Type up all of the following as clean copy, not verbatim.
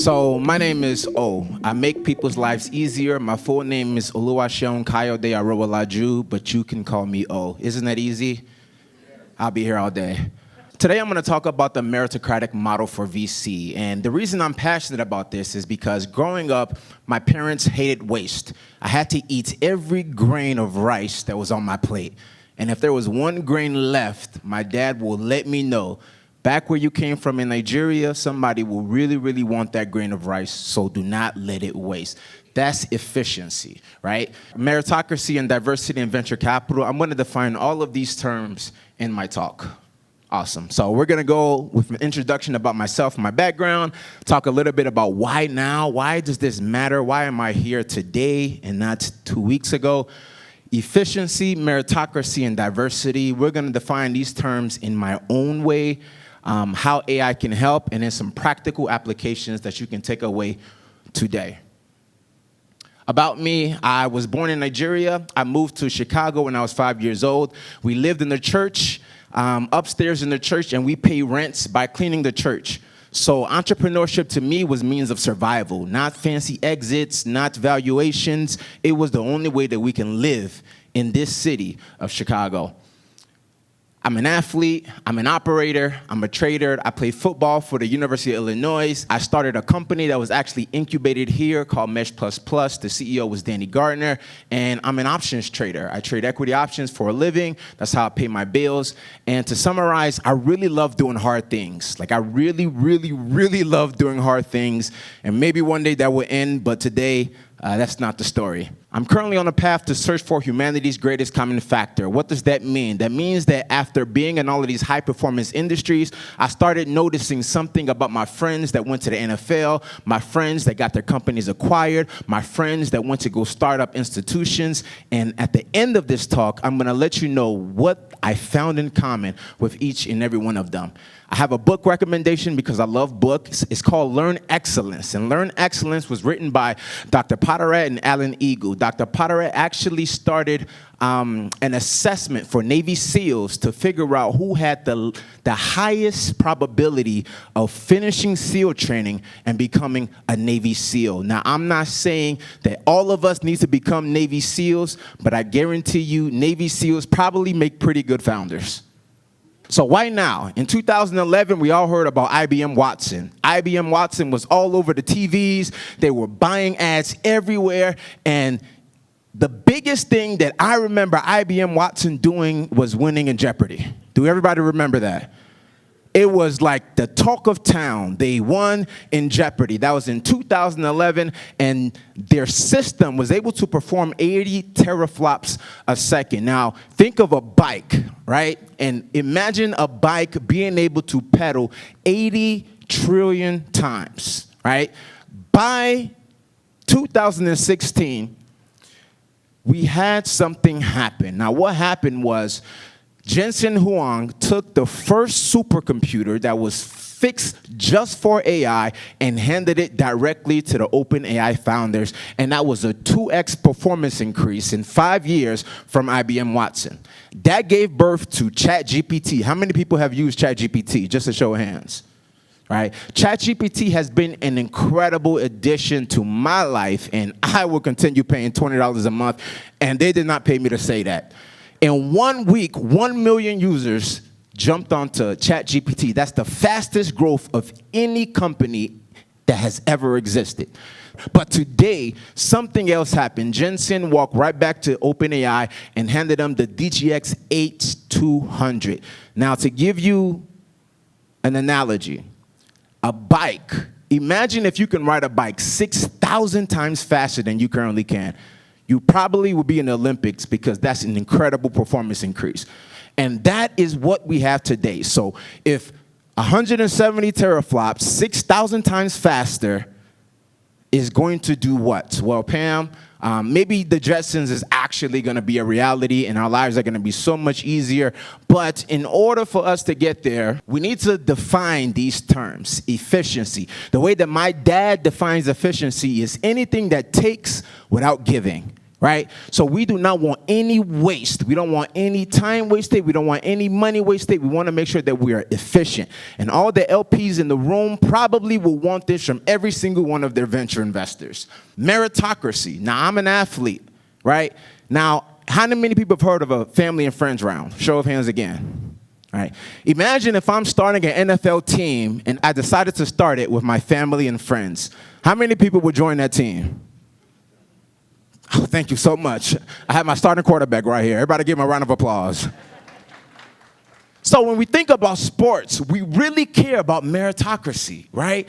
So my name is O. I make people's lives easier. My full name is Oluseun de Arowolaju, but you can call me O. Isn't that easy? I'll be here all day. Today I'm going to talk about the meritocratic model for VC. And the reason I'm passionate about this is because growing up, my parents hated waste. I had to eat every grain of rice that was on my plate. And if there was one grain left, my dad will let me know, back where you came from in Nigeria, somebody will really, really want that grain of rice, so do not let it waste. That's efficiency, right? Meritocracy and diversity and venture capital. I'm going to define all of these terms in my talk. Awesome. So we're going to go with an introduction about myself and my background, talk a little bit about why now, why does this matter, why am I here today and not 2 weeks ago. Efficiency, meritocracy, and diversity. We're going to define these terms in my own way, how AI can help, and then some practical applications that you can take away today. About me, I was born in Nigeria. I moved to Chicago when I was 5 years old. We lived in the church, upstairs in the church, and we pay rents by cleaning the church. So entrepreneurship to me was means of survival, not fancy exits, not valuations. It was the only way that we can live in this city of Chicago. I'm an athlete, I'm an operator, I'm a trader. I played football for the University of Illinois. I started a company that was actually incubated here called Mesh++. The CEO was Danny Gardner, and I'm an options trader. I trade equity options for a living. That's how I pay my bills. And to summarize, I really love doing hard things. Like I really, really, really love doing hard things. And maybe one day that will end, but today, that's not the story. I'm currently on a path to search for humanity's greatest common factor. What does that mean? That means that after being in all of these high-performance industries, I started noticing something about my friends that went to the NFL, my friends that got their companies acquired, my friends that went to go start up institutions. And at the end of this talk, I'm going to let you know what I found in common with each and every one of them. I have a book recommendation because I love books. It's called Learn Excellence. And Learn Excellence was written by Dr. Potterat and Alan Eagle. Dr. Potterat actually started an assessment for Navy SEALs to figure out who had the highest probability of finishing SEAL training and becoming a Navy SEAL. Now, I'm not saying that all of us need to become Navy SEAls, but I guarantee you Navy SEAls probably make pretty good founders. So why now? In 2011, we all heard about IBM Watson. IBM Watson was all over the TVs. They were buying ads everywhere. And the biggest thing that I remember IBM Watson doing was winning in Jeopardy. Do everybody remember that? It was like the talk of town. They won in Jeopardy. That was in 2011, and their system was able to perform 80 teraflops a second. Now, think of a bike, right? And imagine a bike being able to pedal 80 trillion times, right? By 2016, we had something happen. Now, what happened was Jensen Huang took the first supercomputer that was fixed just for AI and handed it directly to the OpenAI founders, and that was a 2x performance increase in 5 years from IBM Watson. That gave birth to ChatGPT. How many people have used ChatGPT? Just a show of hands. Right? ChatGPT has been an incredible addition to my life, and I will continue paying $20 a month, and they did not pay me to say that. In 1 week, 1 million users jumped onto ChatGPT. That's the fastest growth of any company that has ever existed. But today, something else happened. Jensen walked right back to OpenAI and handed them the DGX H200. Now, to give you an analogy, a bike. Imagine if you can ride a bike 6,000 times faster than you currently can. You probably will be in the Olympics because that's an incredible performance increase. And that is what we have today. So if 170 teraflops, 6,000 times faster, is going to do what? Well, Pam, maybe the Jetsons is actually going to be a reality and our lives are going to be so much easier. But in order for us to get there, we need to define these terms. Efficiency. The way that my dad defines efficiency is anything that takes without giving. right? So we do not want any waste. We don't want any time wasted. We don't want any money wasted. We want to make sure that we are efficient. And all the LPs in the room probably will want this from every single one of their venture investors. Meritocracy. Now, I'm an athlete, right? Now, how many people have heard of a family and friends round? Show of hands again. All right. Imagine if I'm starting an NFL team and I decided to start it with my family and friends. How many people would join that team? Oh, thank you so much. I have my starting quarterback right here. Everybody give him a round of applause. So when we think about sports, we really care about meritocracy, right?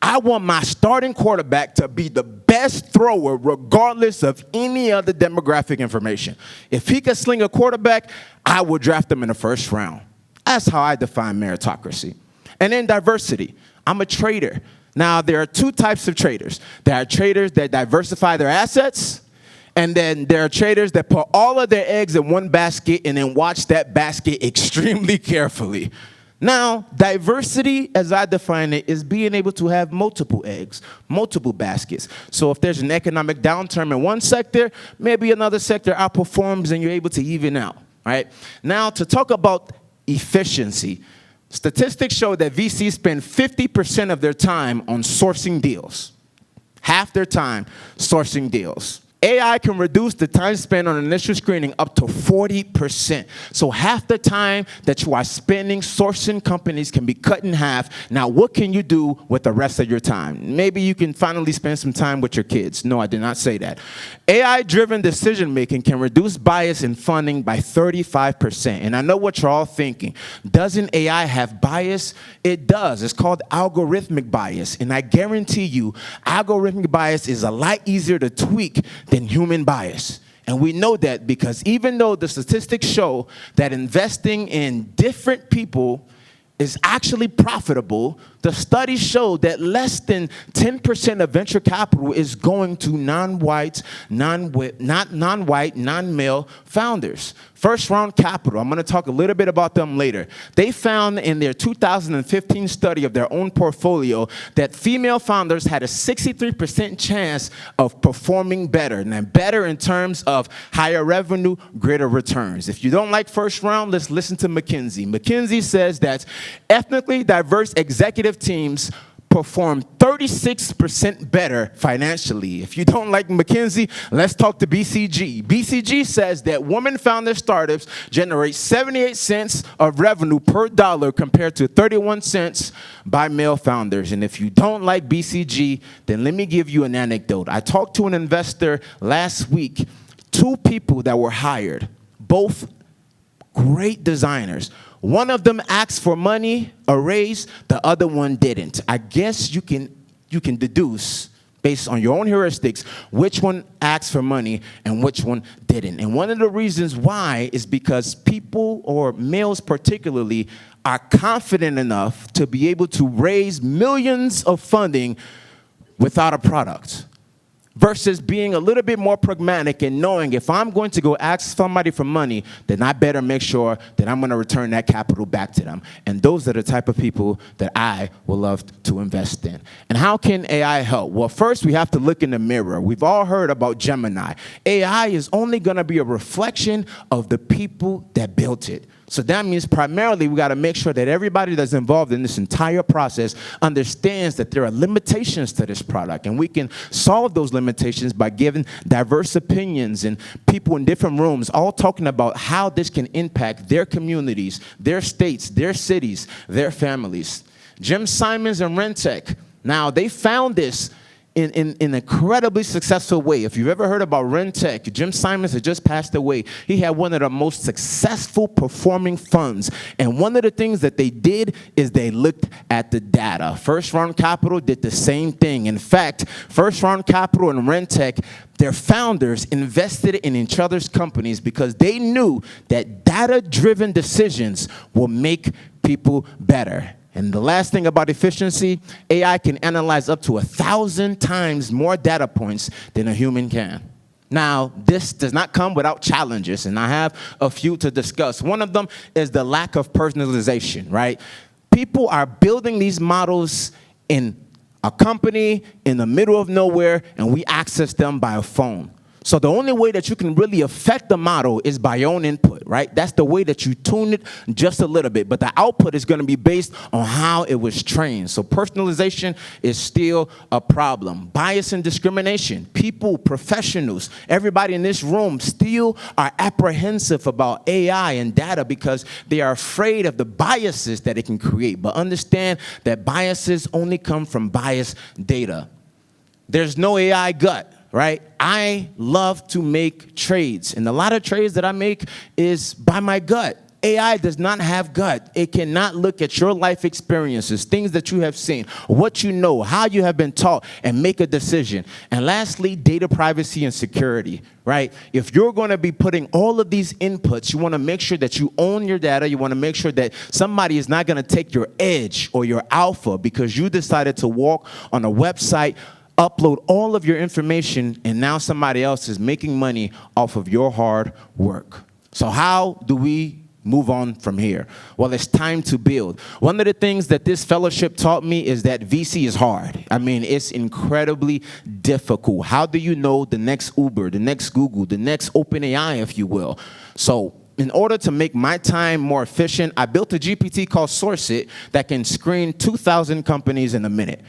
I want my starting quarterback to be the best thrower regardless of any other demographic information. If he could sling a quarterback, I would draft him in the first round. That's how I define meritocracy. And then diversity. I'm a trader. Now, there are two types of traders. There are traders that diversify their assets, and then there are traders that put all of their eggs in one basket and then watch that basket extremely carefully. Now, diversity, as I define it, is being able to have multiple eggs, multiple baskets. So if there's an economic downturn in one sector, maybe another sector outperforms and you're able to even out, right? Now, to talk about efficiency, statistics show that VCs spend 50% of their time on sourcing deals, half their time sourcing deals. AI can reduce the time spent on initial screening up to 40%. So half the time that you are spending sourcing companies can be cut in half. Now, what can you do with the rest of your time? Maybe you can finally spend some time with your kids. No, I did not say that. AI-driven decision-making can reduce bias in funding by 35%. And I know what you're all thinking. Doesn't AI have bias? It does. It's called algorithmic bias. And I guarantee you, algorithmic bias is a lot easier to tweak than human bias. And we know that because even though the statistics show that investing in different people is actually profitable, the studies show that less than 10% of venture capital is going to non-white, non-male founders. First round capital, I'm going to talk a little bit about them later. They found in their 2015 study of their own portfolio that female founders had a 63% chance of performing better, and better in terms of higher revenue, greater returns. If you don't like first round, let's listen to McKinsey. McKinsey says that ethnically diverse executive teams perform 36% better financially. If you don't like McKinsey, let's talk to BCG. BCG says that woman-founded startups generate 78 cents of revenue per dollar compared to 31 cents by male founders. And if you don't like BCG, then let me give you an anecdote. I talked to an investor last week, two people that were hired, both great designers. One of them asked for money, a raise, the other one didn't. I guess you can deduce, based on your own heuristics, which one asked for money and which one didn't. And one of the reasons why is because people, or males particularly, are confident enough to be able to raise millions of funding without a product, versus being a little bit more pragmatic and knowing if I'm going to go ask somebody for money, then I better make sure that I'm going to return that capital back to them. And those are the type of people that I would love to invest in. And how can AI help? Well, first we have to look in the mirror. We've all heard about Gemini. AI is only going to be a reflection of the people that built it. So that means primarily we got to make sure that everybody that's involved in this entire process understands that there are limitations to this product, and we can solve those limitations by giving diverse opinions and people in different rooms all talking about how this can impact their communities, their states, their cities, their families. Jim Simons and Rentec, now they found this in an incredibly successful way. If you've ever heard about Rentec, Jim Simons had just passed away. He had one of the most successful performing funds. And one of the things that they did is they looked at the data. First Round Capital did the same thing. In fact, First Round Capital and Rentec, their founders invested in each other's companies because they knew that data-driven decisions will make people better. And the last thing about efficiency, AI can analyze up to 1,000 times more data points than a human can. Now, this does not come without challenges, and I have a few to discuss. One of them is the lack of personalization, right? People are building these models in a company in the middle of nowhere, and we access them by a phone. So the only way that you can really affect the model is by your own input, right? That's the way that you tune it just a little bit. But the output is going to be based on how it was trained. So personalization is still a problem. Bias and discrimination. People, professionals, everybody in this room still are apprehensive about AI and data because they are afraid of the biases that it can create. But understand that biases only come from biased data. There's no AI gut. Right? I love to make trades, and a lot of trades that I make is by my gut. AI does not have gut. It cannot look at your life experiences, things that you have seen, what you know, how you have been taught, and make a decision. And lastly, data privacy and security, right? If you're going to be putting all of these inputs, you want to make sure that you own your data. You want to make sure that somebody is not going to take your edge or your alpha because you decided to walk on a website, upload all of your information, and now somebody else is making money off of your hard work. So how do we move on from here? Well, it's time to build. One of the things that this fellowship taught me is that VC is hard. I mean, it's incredibly difficult. How do you know the next Uber, the next Google, the next OpenAI, if you will? So in order to make my time more efficient, I built a GPT called SourceIt that can screen 2,000 companies in a minute.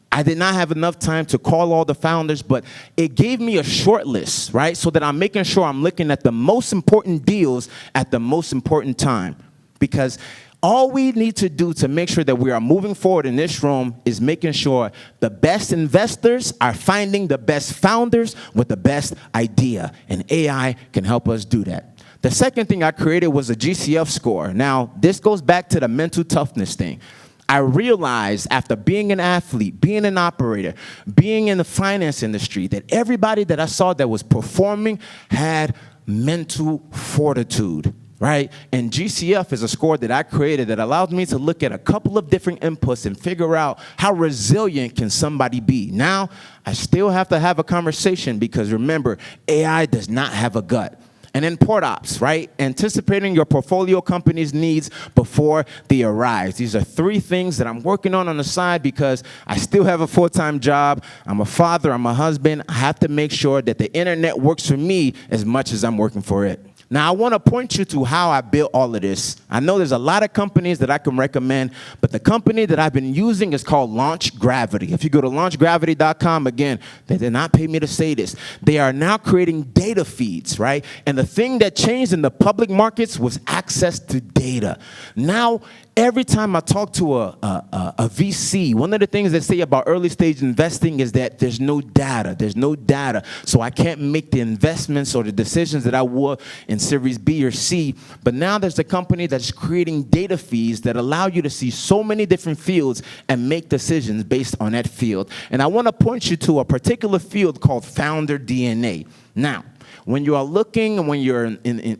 I did not have enough time to call all the founders, but it gave me a short list, right? So that I'm making sure I'm looking at the most important deals at the most important time. Because all we need to do to make sure that we are moving forward in this room is making sure the best investors are finding the best founders with the best idea. And AI can help us do that. The second thing I created was a GCF score. Now, this goes back to the mental toughness thing. I realized after being an athlete, being an operator, being in the finance industry, that everybody that I saw that was performing had mental fortitude, right? And GCF is a score that I created that allows me to look at a couple of different inputs and figure out how resilient can somebody be. Now, I still have to have a conversation because remember, AI does not have a gut. And then port ops, right? Anticipating your portfolio company's needs before they arise. These are three things that I'm working on the side because I still have a full-time job. I'm a father, I'm a husband. I have to make sure that the internet works for me as much as I'm working for it. Now, I want to point you to how I built all of this. I know there's a lot of companies that I can recommend, but the company that I've been using is called Launch Gravity. If you go to launchgravity.com, again, they did not pay me to say this. They are now creating data feeds, right? And the thing that changed in the public markets was access to data. Now, every time I talk to a VC, one of the things they say about early stage investing is that there's no data. There's no data. So I can't make the investments or the decisions that I would in Series B or C. But now there's a company that's creating data feeds that allow you to see so many different fields and make decisions based on that field. And I want to point you to a particular field called founder DNA. Now, when you are looking and when you're in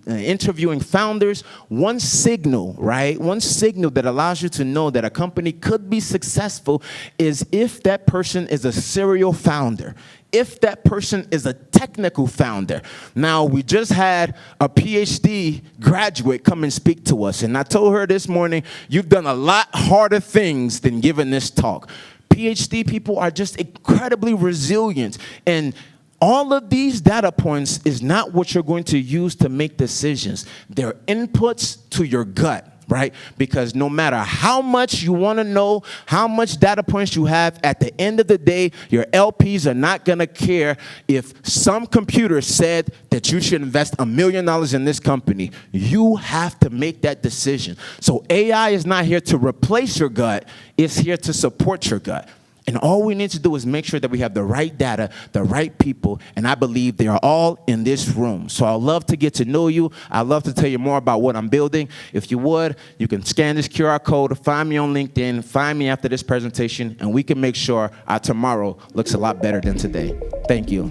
interviewing founders, one signal, right? One signal that allows you to know that a company could be successful is if that person is a serial founder, if that person is a technical founder. Now, we just had a PhD graduate come and speak to us, and I told her this morning, you've done a lot harder things than giving this talk. PhD people are just incredibly resilient, and all of these data points is not what you're going to use to make decisions. They're inputs to your gut, right? Because no matter how much you want to know, how much data points you have, at the end of the day, your LPs are not going to care if some computer said that you should invest $1 million in this company. You have to make that decision. So AI is not here to replace your gut. It's here to support your gut. And all we need to do is make sure that we have the right data, the right people, and I believe they are all in this room. So I'd love to get to know you. I'd love to tell you more about what I'm building. If you would, you can scan this QR code, find me on LinkedIn, find me after this presentation, and we can make sure our tomorrow looks a lot better than today. Thank you.